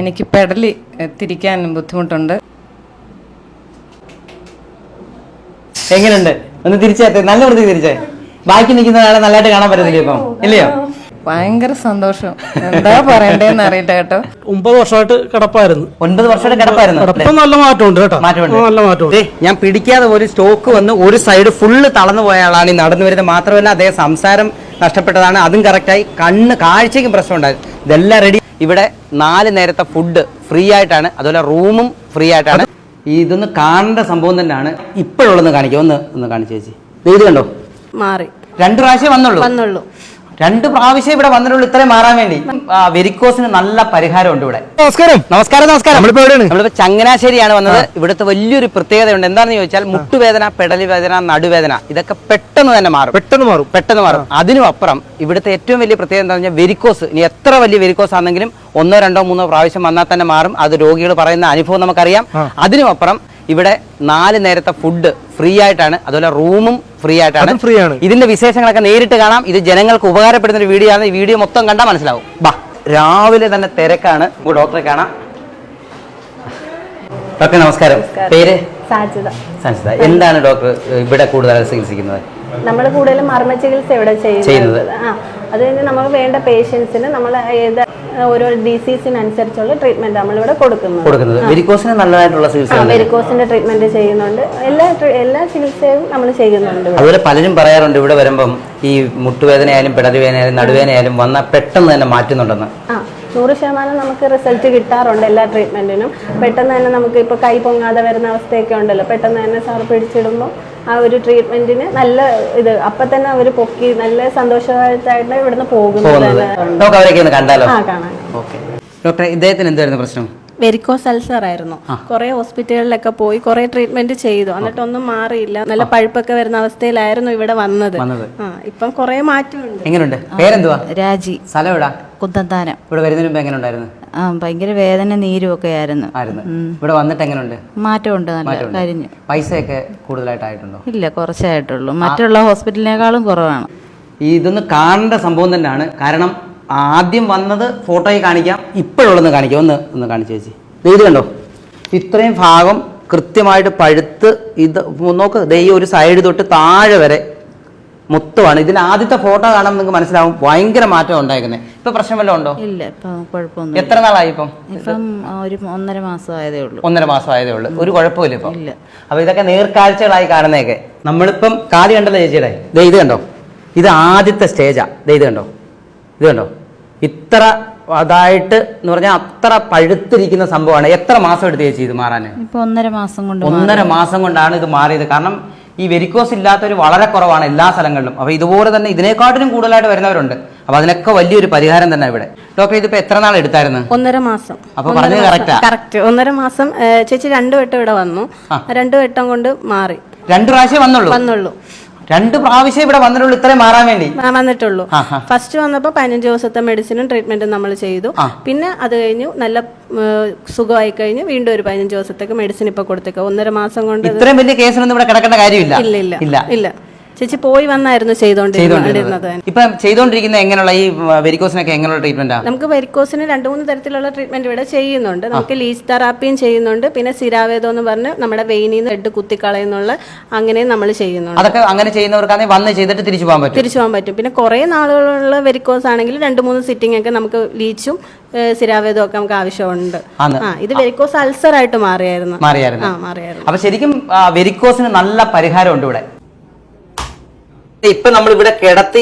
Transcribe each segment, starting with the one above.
എനിക്ക് പെടലി തിരിക്കാൻ ബുദ്ധിമുട്ടുണ്ട്. എങ്ങനെയുണ്ട്? ഒന്ന് തിരിച്ചേ, നല്ല വൃത്തി തിരിച്ചേ. ബാക്കി നിൽക്കുന്ന ആളെ നല്ലതായിട്ട് കാണാൻ പറ്റത്തില്ല ഇപ്പം, ഇല്ലയോ? ഭയങ്കര സന്തോഷം, എന്താ പറയണ്ടേന്ന് അറിയട്ടെ കേട്ടോ. 9 വർഷമായിട്ട് കിടപ്പായിരുന്നു. 9 വർഷമായിട്ട് കിടപ്പായിരുന്നു. നല്ല മാറ്റമുണ്ട് കേട്ടോ, നല്ല മാറ്റമുണ്ട്. ഞാൻ പിടിക്കാതെ ഒരു സ്റ്റോക്ക് വന്ന് ഒരു സൈഡ് ഫുള്ള് തളർന്നു പോയ ആളാണ് ഈ നടന്നു വരുന്നത്. മാത്രമല്ല അദ്ദേഹം സംസാരം നഷ്ടപ്പെട്ടതാണ്, അതും കറക്റ്റായി. കാഴ്ചയ്ക്കും പ്രശ്നമുണ്ടായി. ഇതെല്ലാം റെഡി. ഇവിടെ 4 നേരത്തെ ഫുഡ് ഫ്രീ ആയിട്ടാണ്, അതുപോലെ റൂമും ഫ്രീ ആയിട്ടാണ്. ഇതൊന്ന് കാണേണ്ട സംഭവം തന്നെയാണ്. ഇപ്പോഴുള്ളൊന്ന് കാണിക്കാം, ഒന്ന് കാണിച്ചു ചേച്ചി. ഇത് കണ്ടോ, മാറി 2 പ്രാവശ്യം വന്നുള്ളൂ. 2 പ്രാവശ്യം ഇവിടെ വന്നിട്ടുള്ളൂ ഇത്രയും മാറാൻ വേണ്ടി. വെരിക്കോസിന് നല്ല പരിഹാരമുണ്ട് ഇവിടെ. നമസ്കാരം. നമ്മളിപ്പോ ചങ്ങനാശ്ശേരിയാണ് വന്നത്. ഇവിടുത്തെ വലിയൊരു പ്രത്യേകതയുണ്ട്. എന്താണെന്ന് ചോദിച്ചാൽ മുട്ടുവേദന, പെടലി വേദന, നടുവേദന ഇതൊക്കെ പെട്ടെന്ന് തന്നെ മാറും. പെട്ടെന്ന് മാറും. അതിനും അപ്പുറം ഇവിടുത്തെ ഏറ്റവും വലിയ പ്രത്യേകത എന്താ പറഞ്ഞാൽ വെരിക്കോസ്. ഇനി എത്ര വലിയ വെരിക്കോസ് ആണെങ്കിലും 1, 2, 3 പ്രാവശ്യം വന്നാൽ തന്നെ മാറും. അത് രോഗികൾ പറയുന്ന അനുഭവം നമുക്കറിയാം. അതിനും അപ്പുറം ഇവിടെ 4 നേരത്തെ ഫുഡ് ഫ്രീ ആയിട്ടാണ്, അതുപോലെ റൂമും ഫ്രീ ആയിട്ടാണ്. ഇതിന്റെ വിശേഷങ്ങളൊക്കെ നേരിട്ട് കാണാം. ഇത് ജനങ്ങൾക്ക് ഉപകാരപ്പെടുന്ന ഒരു വീഡിയോ ആണ്. ഈ വീഡിയോ മൊത്തം കണ്ടാൽ മനസ്സിലാവും. രാവിലെ തന്നെ തിരക്കാണ്. ഡോക്ടറെ കാണാം. ഡോക്ടർ നമസ്കാരം. പേര്? സാജിദ. എന്താണ് ഡോക്ടർ ഇവിടെ കൂടുതൽ ചികിത്സിക്കുന്നത്? നമ്മൾ കൂടുതലും മർമ്മ ചികിത്സ ഇവിടെ ചെയ്യുന്നത്. അത് കഴിഞ്ഞ് നമുക്ക് വേണ്ട പേഷ്യൻസിന് നമ്മൾ ഏത് ഓരോ ഡിസീസിനനുസരിച്ചുള്ള ട്രീറ്റ്മെന്റ് നമ്മളിവിടെ കൊടുക്കുന്നത്. വെരിക്കോസിന് നല്ലതായിട്ടുള്ള ചികിത്സ, വെരിക്കോസിന്റെ ട്രീറ്റ്മെന്റ് ചെയ്യുന്നുണ്ട്. എല്ലാ ചികിത്സയും നമ്മൾ ചെയ്യുന്നുണ്ട്. അതുപോലെ പലരും പറയാറുണ്ട് ഇവിടെ വരുമ്പം ഈ മുട്ടുവേദനയായാലും പെടലുവേദനയായാലും നടുവേദനയായാലും വന്നാൽ പെട്ടെന്ന് തന്നെ മാറ്റുന്നുണ്ടെന്ന്. 100% നമുക്ക് റിസൾട്ട് കിട്ടാറുണ്ട് എല്ലാ ട്രീറ്റ്മെന്റിനും. പെട്ടെന്ന് തന്നെ നമുക്ക് ഇപ്പോൾ കൈ പൊങ്ങാതെ വരുന്ന അവസ്ഥയൊക്കെ ഉണ്ടല്ലോ, പെട്ടെന്ന് തന്നെ സാർ പിടിച്ചിടുമ്പോൾ ആ ഒരു ട്രീറ്റ്മെന്റിന് നല്ല ഇത് അപ്പം തന്നെ അവർ പൊക്കി നല്ല സന്തോഷമായിട്ടാണ് ഇവിടുന്ന് പോകുന്നത്. കാണാം. ഡോക്ടർ, ഇദ്ദേഹത്തിന് എന്തായിരുന്നു പ്രശ്നം? വെരിക്കോസ് അൾസർ ആയിരുന്നു. കുറെ ഹോസ്പിറ്റലുകളിലൊക്കെ പോയി കുറെ ട്രീറ്റ്മെന്റ് ചെയ്തു, എന്നിട്ടൊന്നും മാറിയില്ല. നല്ല പഴുപ്പൊക്കെ വരുന്ന അവസ്ഥയിലായിരുന്നു ഇവിടെ വന്നത്. ഇപ്പം കുറെ മാറ്റമുണ്ട്. എങ്ങനെയുണ്ട്? പേരെന്തുവാ? രാജി. സ്ഥലം എവിടാ? കുന്തന്താനം. ഇവിടെ വരുന്നതിന് മുമ്പ് എങ്ങനെ ഉണ്ടായിരുന്നു? ഭയങ്കര വേദന, നീരും ഒക്കെ ആയിരുന്നു. ഇവിടെ വന്നിട്ട് എങ്ങനെയുണ്ട്? മാറ്റമുണ്ട്, നല്ല കരിഞ്ഞു. പൈസയൊക്കെ കൂടുതലായിട്ടായിട്ടുണ്ടോ? ഇല്ല, കുറച്ചായിട്ടുള്ളൂ. മറ്റുള്ള ഹോസ്പിറ്റലിനേക്കാളും കുറവാണ്. ഇതൊന്ന് കാണേണ്ട സംഭവം തന്നെയാണ്. കാരണം ആദ്യം വന്നത് ഫോട്ടോയിൽ കാണിക്കാം, ഇപ്പോഴുള്ളൊന്ന് കാണിക്കാം. ഒന്ന് കാണിച്ചു ചേച്ചി. ഇത് കണ്ടോ, ഇത്രയും ഭാഗം കൃത്യമായിട്ട് പഴുത്ത് ഇത് നോക്ക്. ഈ ഒരു സൈഡ് തൊട്ട് താഴെ വരെ മൊത്തമാണ്. ഇതിന് ആദ്യത്തെ ഫോട്ടോ കാണാൻ നിങ്ങൾക്ക് മനസ്സിലാവും ഭയങ്കര മാറ്റം ഉണ്ടായിരിക്കുന്നത്. ഇപ്പൊ പ്രശ്നം വല്ലതും ഉണ്ടോ? ഇല്ല, ഇപ്പൊ കുഴപ്പമൊന്നും. എത്ര നാളായി ഇപ്പം? ഒരു 1.5 മാസം ആയതേ ഉള്ളൂ. 1.5 മാസം ആയതേ ഉള്ളൂ. ഒരു കുഴപ്പമില്ല ഇപ്പൊ. ഇല്ല. അപ്പൊ ഇതൊക്കെ നേർക്കാഴ്ചകളായി കാണുന്നതൊക്കെ. നമ്മളിപ്പം കാല് കണ്ടല്ലോ ചേച്ചിയുടെ. ഇത് കണ്ടോ, ഇത് ആദ്യത്തെ സ്റ്റേജാ. ഇത് കണ്ടോ, ഇത്ര അതായിട്ട് എന്ന് പറഞ്ഞാൽ അത്ര പഴുത്തിരിക്കുന്ന സംഭവമാണ്. എത്ര മാസം എടുത്ത് ചേച്ചി ഇത് മാറാൻ? ഇപ്പൊ 1.5 മാസം കൊണ്ട്. 1.5 മാസം കൊണ്ടാണ് ഇത് മാറിയത്. കാരണം ഈ വെരിക്കോസ് ഇല്ലാത്തവർ വളരെ കുറവാണ് എല്ലാ സ്ഥലങ്ങളിലും. അപ്പൊ ഇതുപോലെ തന്നെ ഇതിനെക്കാട്ടിലും കൂടുതലായിട്ട് വരുന്നവരുണ്ട്. അപ്പൊ അതിനൊക്കെ വലിയൊരു പരിഹാരം തന്നെ ഇവിടെ. ഡോക്ടർ, ഇതിപ്പോ എത്ര നാൾ എടുത്തായിരുന്നു? 1.5 മാസം. അപ്പൊ പറഞ്ഞത് കറക്റ്റ് 1.5 മാസം. ചേച്ചി 2 വട്ടം ഇവിടെ വന്നു. 2 വട്ടം കൊണ്ട് മാറി. 2 പ്രാവശ്യം വന്നുള്ളൂ. 2 പ്രാവശ്യം ഇവിടെ വന്നിട്ടുള്ളൂ ഇത്രയും മാറാൻ വേണ്ടി വന്നിട്ടുള്ളൂ. ഫസ്റ്റ് വന്നപ്പോ 15 ദിവസത്തെ മെഡിസിനും ട്രീറ്റ്മെന്റും നമ്മൾ ചെയ്തു. പിന്നെ അത് കഴിഞ്ഞു നല്ല സുഖമായി കഴിഞ്ഞ് വീണ്ടും ഒരു 15 ദിവസത്തേക്ക് മെഡിസിൻ ഇപ്പൊ കൊടുത്തേക്ക. 1.5 മാസം കൊണ്ട് ഇത്രയും വലിയ കേസിനൊന്നും ഇവിടെ കിടക്കേണ്ട കാര്യമില്ല. ഇല്ല. ചേച്ചി പോയി വന്നായിരുന്നു ചെയ്തോണ്ടിരുന്നത്. ഇപ്പൊ ചെയ്തോണ്ടിരിക്കുന്ന എങ്ങനെയുള്ള ഈ വെരിക്കോസിനൊക്കെ എങ്ങനെയുള്ള ട്രീറ്റ്മെന്റാ? നമുക്ക് വെരിക്കോസിന് 2-3 തരത്തിലുള്ള ട്രീറ്റ്മെന്റ് ഇവിടെ ചെയ്യുന്നുണ്ട്. നമുക്ക് ലീച്ച് തെറാപ്പിയും ചെയ്യുന്നുണ്ട്. പിന്നെ സിരാവേദം എന്ന് പറഞ്ഞ് നമ്മുടെ വെയിനിൽ നിന്ന് ബ്ലഡ് കുത്തിക്കളയുന്നുള്ള അങ്ങനെയും നമ്മൾ ചെയ്യുന്നുണ്ട്. അതൊക്കെ അങ്ങനെ ചെയ്യുന്നവർക്കാണെങ്കിൽ വന്ന് ചെയ്തിട്ട് തിരിച്ചു പോകാൻ പറ്റും. പിന്നെ കുറെ നാളുകളുള്ള വെരിക്കോസ് ആണെങ്കിൽ 2-3 സിറ്റിംഗ് ഒക്കെ നമുക്ക് ലീച്ചും സിരാവേദവും ഒക്കെ നമുക്ക് ആവശ്യമുണ്ട്. ഇത് വെരിക്കോസ് അൾസർ ആയിട്ട് മാറിയായിരുന്നു. അപ്പൊ ശരിക്കും വെരിക്കോസിന് നല്ല പരിഹാരമുണ്ട് ഇവിടെ. ഇപ്പൊ നമ്മൾ ഇവിടെ കിടത്തി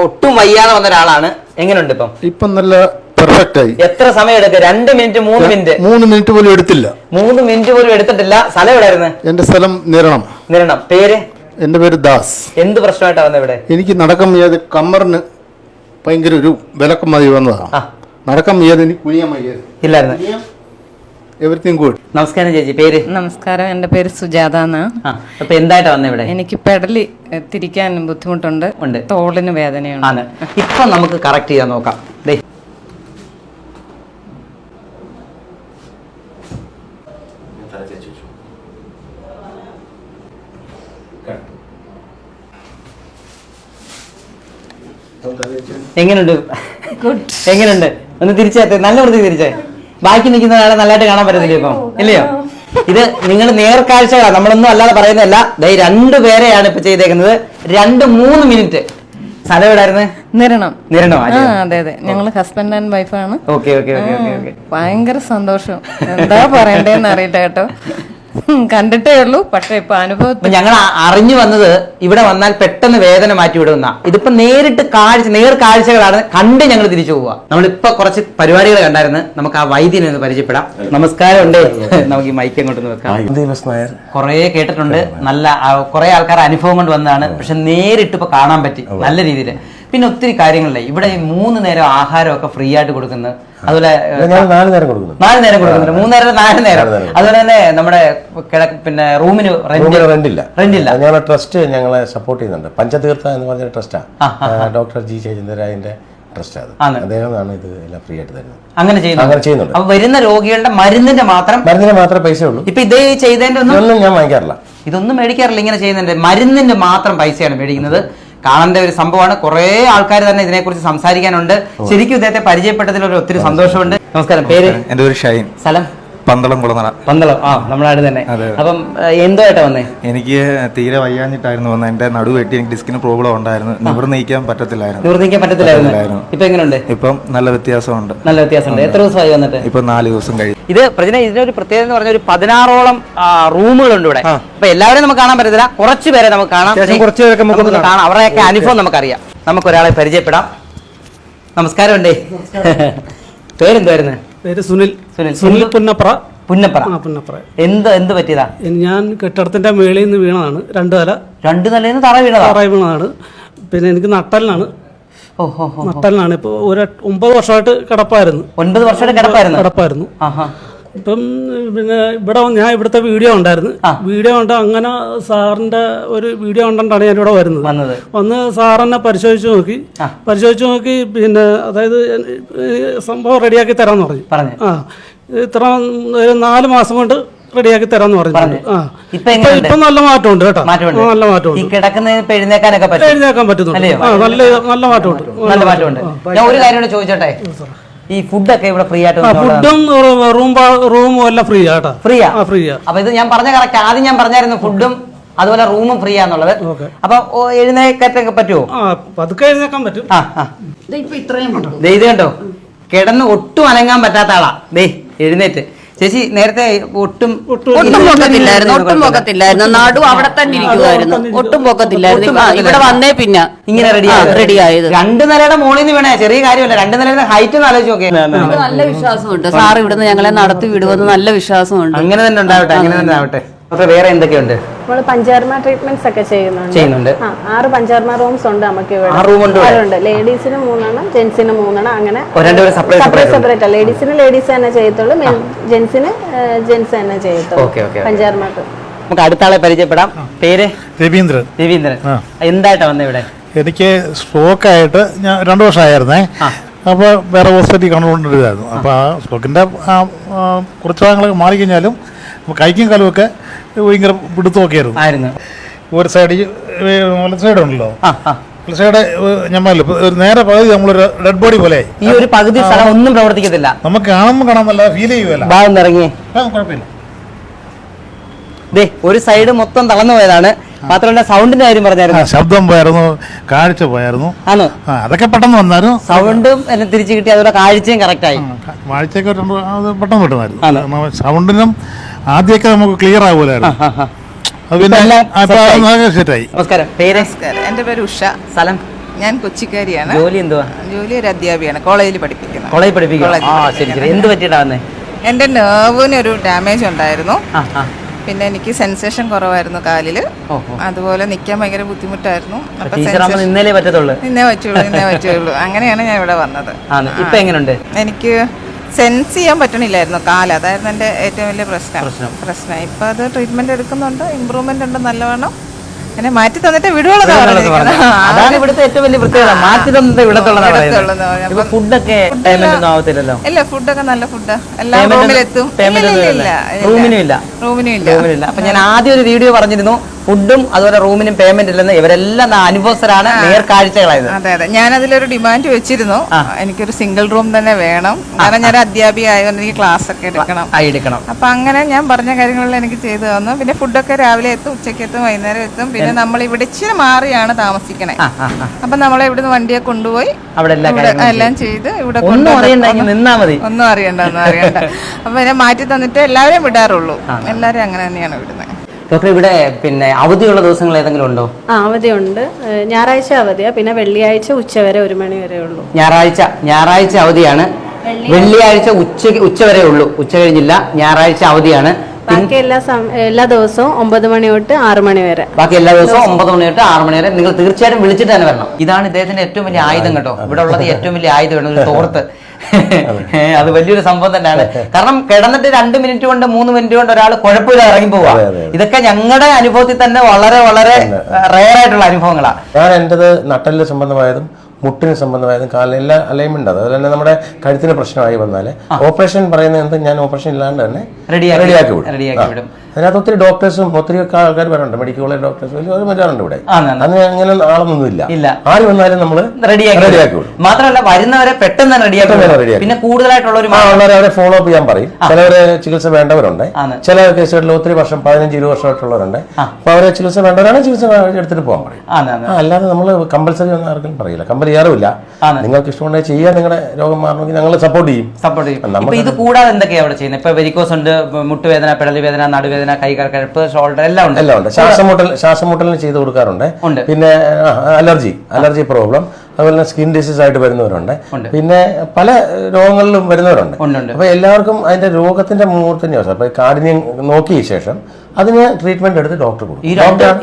ഒട്ടും വയ്യാതെ വന്ന ഒരാളാണ്. എങ്ങനെയുണ്ട് ഇപ്പം? നല്ല പെർഫെക്റ്റ് ആയി. എത്ര സമയം എടുക്കുക? 2 മിനിറ്റ് 3 മിനിറ്റ്? 3 മിനിറ്റ് പോലും എടുത്തില്ല. 3 മിനിറ്റ് പോലും എടുത്തിട്ടില്ല. സ്ഥലം എവിടെയായിരുന്നു? എന്റെ സ്ഥലം നിരണം. പേര്? എന്റെ പേര് ദാസ്. എന്ത് പ്രശ്നമായിട്ടാ വന്നത് ഇവിടെ? എനിക്ക് നടക്കാൻ വയ്യാതെ കമ്മറിന് ഭയങ്കര ഒരു വിലക്കം മതി വന്നതാണ്. നടക്കാൻ വയ്യാതെ എനിക്ക് കുനിയാൻ വയ്യാതെ ഇല്ലായിരുന്നു. Everything good. നമസ്കാരം ചേച്ചി. പേര്? നമസ്കാരം, എന്റെ പേര് സുജാത എന്നാ. അപ്പൊ എന്തായിട്ടാ വന്നത് ഇവിടെ? എനിക്ക് പെടലി തിരിക്കാൻ ബുദ്ധിമുട്ടുണ്ട്, തോളിന് വേദനയുണ്ട്. ഇപ്പൊ നമുക്ക് കറക്റ്റ് ചെയ്യാൻ നോക്കാം. എങ്ങനെയുണ്ട്? ഒന്ന് തിരിച്ചേ, നല്ല വൃത്തി തിരിച്ചേ. ബാക്കി നിൽക്കുന്ന ആളെ നല്ലതായിട്ട് കാണാൻ പറ്റത്തില്ല ഇപ്പം ഇല്ലയോ? ഇത് നിങ്ങൾ നേർക്കാഴ്ചകളാണ്, നമ്മളൊന്നും അല്ലാതെ പറയുന്നതല്ല. ദേ 2 പേരെയാണ് ഇപ്പൊ ചെയ്തേക്കുന്നത്. 2-3 മിനിറ്റ്. സ്ഥലം എവിടായിരുന്നു? നിരണോ? അതെ അതെ, ഞങ്ങള് ഹസ്ബൻഡ് ആൻഡ് വൈഫാണ്. Okay okay okay okay. ഭയങ്കര സന്തോഷം, എന്താ പറയണ്ടേന്ന് അറിയില്ല കേട്ടോ. കണ്ടിട്ടേ ഉള്ളൂ, പക്ഷെ ഇപ്പൊ അനുഭവം ഞങ്ങൾ അറിഞ്ഞു വന്നത് ഇവിടെ വന്നാൽ പെട്ടെന്ന് വേദന മാറ്റി വിടുന്ന. ഇതിപ്പോ നേരിട്ട് നേർക്കാഴ്ചകളാണ്, കണ്ട് ഞങ്ങൾ തിരിച്ചു പോവുക. നമ്മളിപ്പോ കുറച്ച് പരിപാടികൾ കണ്ടായിരുന്നു. നമുക്ക് ആ വൈദ്യനെ ഒന്ന് പരിചയപ്പെടാം. നമസ്കാരം ഉണ്ട്. നമുക്ക് ഈ മൈക്ക് അങ്ങോട്ടൊന്ന് വെക്കാം. കുറെ കേട്ടിട്ടുണ്ട്, നല്ല കുറെ ആൾക്കാർ അനുഭവം കൊണ്ട് വന്നതാണ്. പക്ഷെ നേരിട്ട് ഇപ്പൊ കാണാൻ പറ്റി നല്ല രീതിയിൽ. പിന്നെ ഒത്തിരി കാര്യങ്ങളില്ലേ ഇവിടെ 3 നേരം ആഹാരമൊക്കെ ഫ്രീ ആയിട്ട് കൊടുക്കുന്നത്. അതുപോലെ 4 നേരം കൊടുക്കുന്നുണ്ട്. 4 നേരം കൊടുക്കുന്നുണ്ട്. 3 നേരം 4 നേരം. അതുപോലെ തന്നെ നമ്മുടെ പിന്നെ റൂമിന് റെന്റില്ല. ഞങ്ങളുടെ ട്രസ്റ്റ് ഞങ്ങളെ സപ്പോർട്ട് ചെയ്യുന്നുണ്ട്. പഞ്ചതീർത്ഥ എന്ന് പറഞ്ഞ ട്രസ്റ്റാണ്. ഡോക്ടർ ജി ജയചന്ദ്രരായന്റെ ട്രസ്റ്റ്. അദ്ദേഹമാണ് ഇത് എല്ലാം ഫ്രീ ആയിട്ട് തരുന്നത്. അങ്ങനെ ചെയ്യുന്നുണ്ട്. അപ്പൊ വരുന്ന രോഗികളുടെ മരുന്നിന് മാത്രമേ പൈസ ഉള്ളൂ. ഇപ്പൊ ഇതേ ചെയ്തതിന്റെ ഒന്നും ഞാൻ വാങ്ങിക്കാറില്ല, ഇതൊന്നും മേടിക്കാറില്ല. ഇങ്ങനെ ചെയ്യുന്നതിന്റെ മരുന്നിന്റെ മാത്രം പൈസയാണ് മേടിക്കുന്നത്. കാണേണ്ട ഒരു സംഭവമാണ്. കുറെ ആൾക്കാർ തന്നെ ഇതിനെക്കുറിച്ച് സംസാരിക്കാനുണ്ട്. ശരിക്കും ഇദ്ദേഹത്തെ പരിചയപ്പെട്ടതിൽ ഒരു ഒത്തിരി സന്തോഷമുണ്ട്. നമസ്കാരം. പേര്? എന്റെ പേര് ഷൈൻ. സ്ഥലം? പന്തളം കുളനട. പന്തളം. നമ്മുടെ നാട് തന്നെ. അപ്പം എന്തോ ആയിട്ടാ വന്നേ? എനിക്ക് തീരെ വയ്യാഞ്ഞിട്ടായിരുന്നു വന്നത്. എന്റെ നടു വെട്ടി എനിക്ക് ഡിസ്കിന് പ്രോബ്ലം ഉണ്ടായിരുന്നു. നിവർന്നിക്കാൻ പറ്റത്തില്ലായിരുന്നു. ഇപ്പൊ എങ്ങനെയുണ്ട്? ഇപ്പം നല്ല വ്യത്യാസമുണ്ട്. എത്ര ദിവസമായി വന്നിട്ട്? ഇപ്പൊ 4 ദിവസം കഴിഞ്ഞു. ഇത് ഇതിനൊരു പ്രത്യേകത എന്ന് പറഞ്ഞ ഒരു 16ഓളം റൂമുകളുണ്ട് ഇവിടെ. അപ്പൊ എല്ലാവരെയും നമുക്ക് കാണാൻ പറ്റത്തില്ല, കുറച്ച് പേരെ നമുക്ക് കാണാം. കാണാം, അവരുടെയൊക്കെ അനുഭവം നമുക്കറിയാം. നമുക്ക് ഒരാളെ പരിചയപ്പെടാം. നമസ്കാരം ഉണ്ട്. പേരെന്തായിരുന്നു? പേര് സുനിൽ. പുന്നപ്ര. എന്ത് പറ്റിയതാ? ഞാൻ കെട്ടിടത്തിന്റെ മേളിൽ നിന്ന് വീണതാണ്. 2 നില തറ വീണതാണ്. പിന്നെ എനിക്ക് നട്ടലിനാണ്. ഇപ്പൊ ഒരു 9 വർഷമായിട്ട് കിടപ്പായിരുന്നു. 9 വർഷമായിട്ട് കിടപ്പായിരുന്നു. ഇപ്പം പിന്നെ ഞാൻ ഇവിടുത്തെ വീഡിയോ ഉണ്ടായിരുന്നു. വീഡിയോ ഉണ്ട്. അങ്ങനെ സാറിന്റെ ഒരു വീഡിയോ കണ്ടിട്ടാണ് ഞാൻ ഇവിടെ വന്ന് സാറിനെ പരിശോധിച്ചു നോക്കി പിന്നെ അതായത് സംഭവം റെഡിയാക്കി തരാന്ന് പറഞ്ഞു. ഇത്ര 4 മാസം കൊണ്ട് റെഡിയാക്കി തരാന്ന് പറഞ്ഞു. ഇപ്പൊ നല്ല മാറ്റമുണ്ട് കേട്ടോ. നല്ല മാറ്റമുണ്ട്. എഴുന്നേക്കാൻ പറ്റുന്നു. നല്ല മാറ്റമുണ്ട്. ഞാൻ ഒരു കാര്യം ചോദിച്ചോട്ടെ, ഈ ഫുഡൊക്കെ ഇവിടെ ഫ്രീ ആയിട്ട്? ഫുഡും റൂമും എല്ലാം ഫ്രീയാ. അപ്പൊ ഇത് ഞാൻ പറഞ്ഞ കറക്റ്റ്. ആദ്യം ഞാൻ പറഞ്ഞായിരുന്നു ഫുഡും അതുപോലെ റൂമും ഫ്രീ ആന്നുള്ളത്. അപ്പൊ എഴുന്നേക്കൊക്കെ പറ്റുമോ? പതുക്കെ എഴുന്നേക്കാൻ പറ്റും. ഇത് കണ്ടോ, കിടന്ന് ഒട്ടും അനങ്ങാൻ പറ്റാത്ത ആളാ. എഴുന്നേറ്റ്. ചേച്ചി നേരത്തെ ഒട്ടും പൊക്കത്തില്ലായിരുന്നു. നടു അവിടെ തന്നെ ഇരിക്കുമായിരുന്നു. ഒട്ടും പൊക്കത്തില്ലായിരുന്നു. ഇവിടെ വന്നേ പിന്നെ ഇങ്ങനെ റെഡിയായത്. 2 നിലയുടെ മുകളിൽ നിന്ന് വീണേ ചെറിയ കാര്യമല്ല. 2 നിലയുടെ ഹൈറ്റ് ഒന്ന് ആലോചിച്ച് നോക്കിയാൽ നല്ല വിശ്വാസമുണ്ട്. സാർ ഇവിടുന്ന് ഞങ്ങളെ നടത്തി വിടുമെന്ന് നല്ല വിശ്വാസമുണ്ട്. അങ്ങനെ തന്നെ ഉണ്ടാവട്ടെ. അപ്പൊ വേറെ എന്തൊക്കെയുണ്ട്? നമ്മള് പഞ്ചകർമ്മ ട്രീറ്റ്മെന്റ്സ് ഒക്കെ ചെയ്യുന്നുണ്ട്. 6 പഞ്ചകർമ്മ റൂംസ് ഉണ്ട് നമുക്ക് ഇവിടെ. ലേഡീസിന് 3 ജെന്റ്സിന് 3 അങ്ങനെ സെപ്പറേറ്റ്. ലേഡീസിന് ലേഡീസ് തന്നെ ചെയ്യത്തുള്ളൂ, ജെന്റ്സിന് ജെന്റ്സ് തന്നെ ചെയ്യത്തുള്ളൂ പഞ്ചകർമ്മ. നമുക്ക് അടുത്ത ആളെ പരിചയപ്പെടാം. പേര്? രവീന്ദ്രൻ. എന്തായിട്ടാ വന്നേ ഇവിടെ? എനിക്ക് സ്ട്രോക്ക് ആയിട്ട് ഞാൻ 2 വർഷമായിരുന്നേ. അപ്പോൾ വേറെ ഹോസ്പിറ്റലിൽ കണ്ടുകൊണ്ടിരുന്നതായിരുന്നു. അപ്പോൾ ആ സ്ട്രോക്കിൻ്റെ കുറച്ച് ഭാഗങ്ങളൊക്കെ മാറിക്കഴിഞ്ഞാലും കൈക്കും കാലുമൊക്കെ ഭയങ്കര പിടുത്തമൊക്കെ ആയിരുന്നു. ഒരു സൈഡ് സൈഡ് ഉണ്ടല്ലോ, സൈഡ് ഞമ്മല്ലോ നേരെ പകുതി നമ്മളൊരു ഡെഡ് ബോഡി പോലെ. ഈ ഒരു പകുതി സ്ഥലം ഒന്നും പ്രവർത്തിക്കത്തില്ല. നമുക്ക് കാണുമ്പോൾ കാണാൻ ഫീൽ ചെയ്യുമല്ലോ. ഇറങ്ങി കുഴപ്പമില്ല. ഒരു സൈഡ് മൊത്തം തളർന്നു പോയതാണ്. മാത്രമല്ല സൗണ്ടിന്റെ കാര്യം പറഞ്ഞായിരുന്നു. ശബ്ദം പോയായിരുന്നു, കാഴ്ച പോയായിരുന്നു. അതൊക്കെ പെട്ടെന്ന് വന്നായിരുന്നു. സൗണ്ടും എന്നെ തിരിച്ചു കിട്ടി, അതുപോലെ കാഴ്ചയും കറക്റ്റ് ആയി. കാഴ്ചയൊക്കെ പെട്ടെന്ന് കിട്ടുമായിരുന്നു. സൗണ്ടിനും ആദ്യമൊക്കെ നമുക്ക് ക്ലിയർ ആകുമല്ലായിരുന്നു. നമസ്കാരം. പേര്? എന്റെ പേര് ഉഷ. സ്ഥലം? ഞാൻ കൊച്ചിക്കാരിയാണ്. ജോലി എന്തുവാ? ജോലി ഒരു അധ്യാപികയാണ്. കോളേജിൽ പഠിപ്പിക്കുന്നു. എന്ത് പറ്റിയിട്ടാ വന്നേ? എന്റെ നെർവിനൊരു ഡാമേജ് ഉണ്ടായിരുന്നു. പിന്നെ എനിക്ക് സെൻസേഷൻ കുറവായിരുന്നു കാലില്. അതുപോലെ നിൽക്കാൻ ഭയങ്കര ബുദ്ധിമുട്ടായിരുന്നു. നിന്നേ പറ്റുള്ളൂ. അങ്ങനെയാണ് ഞാൻ ഇവിടെ വന്നത്. ഇപ്പൊ എങ്ങനെയുണ്ട്? എനിക്ക് സെൻസ് ചെയ്യാൻ പറ്റണില്ലായിരുന്നു കാല്. അതായിരുന്നു എൻ്റെ ഏറ്റവും വലിയ പ്രശ്നം. ഇപ്പൊ അത് ട്രീറ്റ്മെന്റ് എടുക്കുന്നുണ്ട്, ഇമ്പ്രൂവ്മെന്റ് ഉണ്ട് നല്ലവണ്ണം. എന്നെ മാറ്റി തന്നിട്ട് വിടുവോളൂ. അതാണ് ഇവിടുത്തെ ഏറ്റവും വലിയ പ്രത്യേകത. മാറ്റി തന്നിട്ട് വിടത്തുള്ളൂ. ഫുഡൊക്കെ ഇല്ല, ഫുഡൊക്കെ നല്ല ഫുഡ്. എല്ലാം റൂമിലെത്തും. റൂമിനും ഇല്ല. അപ്പൊ ഞാൻ ആദ്യം ഒരു വീഡിയോ പറഞ്ഞിരുന്നു, ഫുഡും അതുപോലെ റൂമിനും പേയ്മെന്റ് ഇല്ലെന്ന് ഇവരെല്ലാം അനുഭവസ്ഥരാണ്, നേർക്കാഴ്ചകളായത്. അതെ അതെ, ഞാൻ അതിലൊരു ഡിമാൻഡ് വെച്ചിരുന്നു, എനിക്കൊരു സിംഗിൾ റൂം തന്നെ വേണം. കാരണം ഞാൻ അധ്യാപിക ആയതുകൊണ്ട് എനിക്ക് ക്ലാസ് ഒക്കെ എടുക്കണം. അപ്പൊ അങ്ങനെ ഞാൻ പറഞ്ഞ കാര്യങ്ങളെല്ലാം എനിക്ക് ചെയ്തു തന്നു. പിന്നെ ഫുഡൊക്കെ രാവിലെ എത്തും, ഉച്ചയ്ക്ക് എത്തും, വൈകുന്നേരം എത്തും. പിന്നെ നമ്മൾ ഇവിടെ ഇച്ചിരി മാറിയാണ് താമസിക്കണേ. അപ്പൊ നമ്മളെ ഇവിടുന്ന് വണ്ടിയെ കൊണ്ടുപോയി എല്ലാം ചെയ്ത് ഇവിടെ ഒന്നും അറിയണ്ട. അപ്പൊ എന്നെ മാറ്റി തന്നിട്ട് എല്ലാവരെയും വിടാറുള്ളൂ. എല്ലാവരും അങ്ങനെ തന്നെയാണ് വിടുന്നത്. ഡോക്ടർ, ഇവിടെ പിന്നെ അവധിയുള്ള ദിവസങ്ങൾ ഏതെങ്കിലും ഉണ്ടോ? അവധിയുണ്ട്. ഞായറാഴ്ച അവധിയാ, പിന്നെ വെള്ളിയാഴ്ച ഉച്ചവരെ 1 മണി വരെ ഉള്ളൂ. ഞായറാഴ്ച അവധിയാണ്, വെള്ളിയാഴ്ച ഉച്ചവരെ ഉള്ളൂ, ഉച്ച കഴിഞ്ഞില്ല. ഞായറാഴ്ച അവധിയാണ്. ബാക്കി എല്ലാ ദിവസവും 9 മണി തൊട്ട് 6 മണി വരെ. ബാക്കി എല്ലാ ദിവസവും 9 മണി തൊട്ട് 6 മണി വരെ. നിങ്ങൾ തീർച്ചയായിട്ടും വിളിച്ചിട്ട് തന്നെ വരണം. ഇതാണ് ഇദ്ദേഹത്തിന്റെ ഏറ്റവും വലിയ ആയുധം കേട്ടോ. ഇവിടെ ഉള്ളത് ഏറ്റവും വലിയ ആയുധമാണ് ഒരു തോർത്ത്. അത് വലിയൊരു സംഭവം തന്നെയാണ്. കാരണം കിടന്നിട്ട് 2 മിനിറ്റ് കൊണ്ട് 3 മിനിറ്റ് കൊണ്ട് ഒരാൾ കുഴപ്പമില്ല ഇറങ്ങി പോവാ. ഇതൊക്കെ ഞങ്ങളുടെ അനുഭവത്തിൽ തന്നെ വളരെ വളരെ റെയർ ആയിട്ടുള്ള അനുഭവങ്ങളാണ്. ഞാൻ എന്റേത് നട്ടലിന് സംബന്ധമായതും മുട്ടിന് സംബന്ധമായതും കാലിന് എല്ലാ അലൈൻമെന്റ്, അതുപോലെ തന്നെ നമ്മുടെ കഴുത്തിന് പ്രശ്നമായി വന്നാൽ ഓപ്പറേഷൻ പറയുന്നത് എന്ത്, ഞാൻ ഓപ്പറേഷൻ ഇല്ലാണ്ട് തന്നെ റെഡിയാക്കി വിടും. അതിനകത്ത് ഒത്തിരി ഡോക്ടേഴ്സും ഒത്തിരി ആൾക്കാർ വരാറുണ്ട്, മെഡിക്കൽ കോളേജ് ഡോക്ടേഴ്സ് വരാറുണ്ട് ഇവിടെ. അന്ന് അങ്ങനെ ആളൊന്നുമില്ല, ആര് വന്നാലും നമ്മൾ റെഡിയാക്കി വിടും. മാത്രമല്ല വരുന്നവരെ പെട്ടെന്ന് റെഡിയാക്കി. പിന്നെ കൂടുതലായിട്ടുള്ള അവരെ ഫോളോ അപ്പ് ചെയ്യാൻ പറയും. ചിലവര് ചികിത്സ വേണ്ടവരുണ്ട്, ചില കേസുകളിൽ ഒത്തിരി വർഷം 15-20 വർഷമായിട്ടുള്ളവരുണ്ട്. അപ്പൊ അവരെ ചികിത്സ വേണ്ടവരാണ് ചികിത്സ എടുത്തിട്ട് പോകാൻ പറയും. അല്ലാതെ നമ്മൾ കമ്പൽസറി ഒന്നും ആർക്കും പറയില്ല, കമ്പൽ ചെയ്യാറുമില്ല. നിങ്ങൾക്ക് ഇഷ്ടമുണ്ടെങ്കിൽ ചെയ്യാൻ, നിങ്ങളുടെ രോഗം മാറണമെങ്കിൽ ഞങ്ങൾ സപ്പോർട്ട് ചെയ്യും. ഇത് കൂടാതെ എന്തൊക്കെയാണ് അവിടെ ചെയ്യുന്നത്? ഇപ്പൊ വെരിക്കോസ് ഉണ്ട്, മുട്ടുവേദന, പെടലി വേദന, നടുവേദന, കൈകാൽ കഴപ്പ്, ഷോൾഡർ എല്ലാം ഉണ്ട്. ശ്വാസമുട്ടലിന് ചെയ്ത് കൊടുക്കാറുണ്ട്. പിന്നെ അലർജി പ്രോബ്ലം, അതുപോലെ തന്നെ സ്കിൻ ഡിസീസ് ആയിട്ട് വരുന്നവരുണ്ട്. പിന്നെ പല രോഗങ്ങളിലും വരുന്നവരുണ്ട്. അപ്പൊ എല്ലാവർക്കും അതിന്റെ രോഗത്തിന്റെ മുഹൂർത്തം അപ്പൊ കാഠിന്യം നോക്കിയ ശേഷം അതിന് ട്രീറ്റ്മെന്റ് എടുത്ത് ഡോക്ടർ കൊടുക്കും.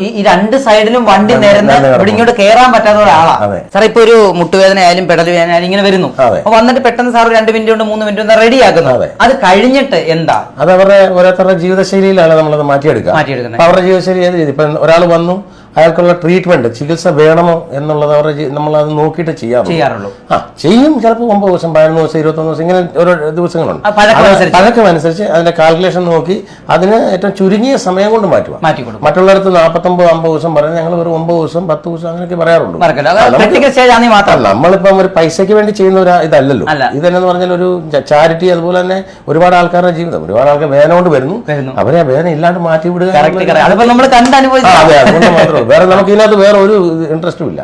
ഈ 2 സൈഡിലും വണ്ടി നേരുന്ന ഇവിടെ ഇങ്ങോട്ട് കയറാൻ പറ്റാത്ത ഒരാളാണ് സാർ. ഇപ്പൊ ഒരു മുട്ടുവേദന ആയാലും പെടൽ വേദന ആയാലും ഇങ്ങനെ വരുന്നു, വന്നിട്ട് പെട്ടെന്ന് സാർ 2 മിനിറ്റ് കൊണ്ട് 3 മിനിറ്റ് കൊണ്ട് റെഡിയാക്കുന്നത്. അത് കഴിഞ്ഞിട്ട് എന്താ? അത് അവരുടെ ഓരോരുത്തരുടെ ജീവിതശൈലിയിലാണ് നമ്മളത് മാറ്റിയെടുക്കുക. അവരുടെ ജീവിതശൈലി ഏത് രീതി, ഇപ്പൊ ഒരാൾ വന്നു, അയാൾക്കുള്ള ട്രീറ്റ്മെന്റ് ചികിത്സ വേണമോ എന്നുള്ളത് നമ്മളത് നോക്കിയിട്ട് ചെയ്യാറുള്ളൂ. ചെയ്യും. ചിലപ്പോൾ 9 ദിവസം, 11 ദിവസം, 21 ദിവസം, ഇങ്ങനെ ഓരോ ദിവസങ്ങളുണ്ട്. പഴക്കമനുസരിച്ച് അതിന്റെ കാൽക്കുലേഷൻ നോക്കി അതിന് ഏറ്റവും ചുരുങ്ങിയ സമയം കൊണ്ട് മാറ്റുക. മറ്റുള്ളവർക്ക് 49-50 ദിവസം പറയുന്നത് ഞങ്ങൾ ഒരു 9 ദിവസം, 10 ദിവസം അങ്ങനെയൊക്കെ പറയാറുള്ളൂ. നമ്മളിപ്പം ഒരു പൈസയ്ക്ക് വേണ്ടി ചെയ്യുന്ന ഒരു ഇതല്ലല്ലോ. ഇതെന്നു പറഞ്ഞാൽ ഒരു ചാരിറ്റി. അതുപോലെ തന്നെ ഒരുപാട് ആൾക്കാരുടെ ജീവിതം, ഒരുപാട് ആൾക്കാർ വേദന കൊണ്ട് വരുന്നു, അവരെ വേദന ഇല്ലാണ്ട് മാറ്റി വിടുക. അതുകൊണ്ട് മാത്രമേ, വേറെ നമുക്ക് ഇതിനകത്ത് വേറെ ഒരു ഇൻട്രസ്റ്റും ഇല്ല.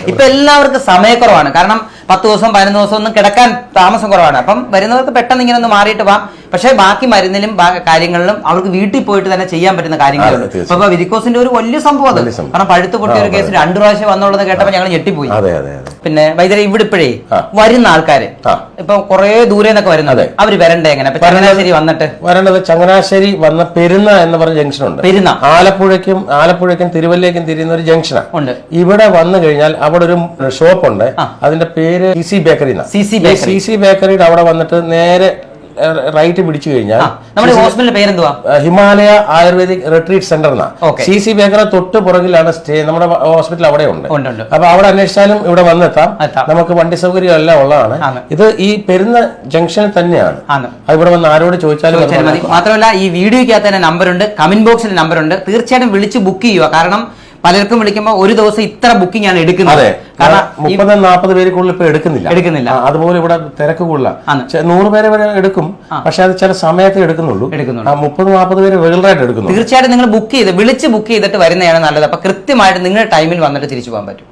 ഇപ്പൊ എല്ലാവർക്കും സമയക്കുറവാണ്. കാരണം 10 ദിവസം 11 ദിവസം ഒന്നും കിടക്കാൻ താമസം കുറവാണ്. അപ്പം വരുന്നവർക്ക് പെട്ടെന്ന് ഇങ്ങനെ ഒന്ന് മാറിയിട്ട് പോവാം. പക്ഷേ ബാക്കി മരുന്നിലും കാര്യങ്ങളിലും അവർക്ക് വീട്ടിൽ പോയിട്ട് തന്നെ ചെയ്യാൻ പറ്റുന്ന കാര്യങ്ങളുണ്ട്. ഇപ്പൊ വിരിക്കോസിന്റെ ഒരു വലിയ സംഭവം അത്. കാരണം പഴുത്ത് പൊട്ടിയ ഒരു കേസ് 2 പ്രാവശ്യം വന്നുള്ളത് കേട്ടപ്പോൾ ഞങ്ങൾ ഞെട്ടിപ്പോയി. പിന്നെ വൈദ്യുതി ഇവിടെ ഇപ്പോഴേ വരുന്ന ആൾക്കാര് ഇപ്പൊ കുറെ ദൂരെ നിന്നൊക്കെ വരുന്നത്, അവര് വരണ്ടേ എങ്ങനെ? ചങ്ങനാശ്ശേരി വന്നിട്ട് വരേണ്ടത്, ചങ്ങനാശ്ശേരി വന്ന പെരുന്ന എന്ന് പറഞ്ഞ ജംഗ്ഷൻ ഉണ്ട്. പെരുന്ന ആലപ്പുഴയ്ക്കും തിരുവല്ലേക്കും തിരിയുന്ന ഒരു ജംഗ്ഷനാണ്. ഇവിടെ വന്നു കഴിഞ്ഞാൽ അവിടെ ഒരു ഷോപ്പ് ഉണ്ട്, അതിന്റെ പേര് CC ബേക്കറി. CC ബേക്കറിയുടെ അവിടെ വന്നിട്ട് നേരെ റൈറ്റ് പിടിച്ചു കഴിഞ്ഞാൽ നമ്മുടെ ഹോസ്പിറ്റലിന്റെ പേരെന്തുവാ? ഹിമാലയ ആയുർവേദിക് റിട്രീറ്റ് സെന്റർ എന്നാ. CC ബേക്കറി തൊട്ട് പുറകിലാണ് സ്റ്റേ. നമ്മുടെ ഹോസ്പിറ്റൽ അവിടെ ഉണ്ട്. അപ്പൊ അവിടെ അന്വേഷിച്ചാലും ഇവിടെ വന്നെത്താം. നമുക്ക് വണ്ടി സൗകര്യം എല്ലാം ഉള്ളതാണ്. ഇത് ഈ പെരുന്ന ജംഗ്ഷനിൽ തന്നെയാണ്. ഇവിടെ വന്ന് ആരോട് ചോദിച്ചാലും മതി. മാത്രമല്ല ഈ വീഡിയോയ്ക്കകത്ത് തന്നെ നമ്പറുണ്ട്, കമന്റ് ബോക്സിൽ നമ്പറുണ്ട്. തീർച്ചയായിട്ടും വിളിച്ച് ബുക്ക് ചെയ്യുക. കാരണം പലർക്കും വിളിക്കുമ്പോൾ ഒരു ദിവസം ഇത്ര ബുക്കിംഗ് ആണ് എടുക്കുന്നത്. കാരണം 30-40 പേര് കൂടുതൽ ഇപ്പൊ എടുക്കുന്നില്ല. അതുപോലെ ഇവിടെ തിരക്ക് കൂടുതലാണ്. 100 പേരെ വരെ എടുക്കും, പക്ഷെ അത് ചില സമയത്ത് എടുക്കുന്നുള്ളൂ. 30-40 പേര് റെഗുലറായിട്ട് എടുക്കുന്നു. തീർച്ചയായിട്ടും നിങ്ങൾ വിളിച്ച് ബുക്ക് ചെയ്തിട്ട് വരുന്നതാണ് നല്ലത്. അപ്പൊ കൃത്യമായിട്ട് നിങ്ങളുടെ ടൈമിൽ വന്നിട്ട് തിരിച്ചു പോകാൻ പറ്റും.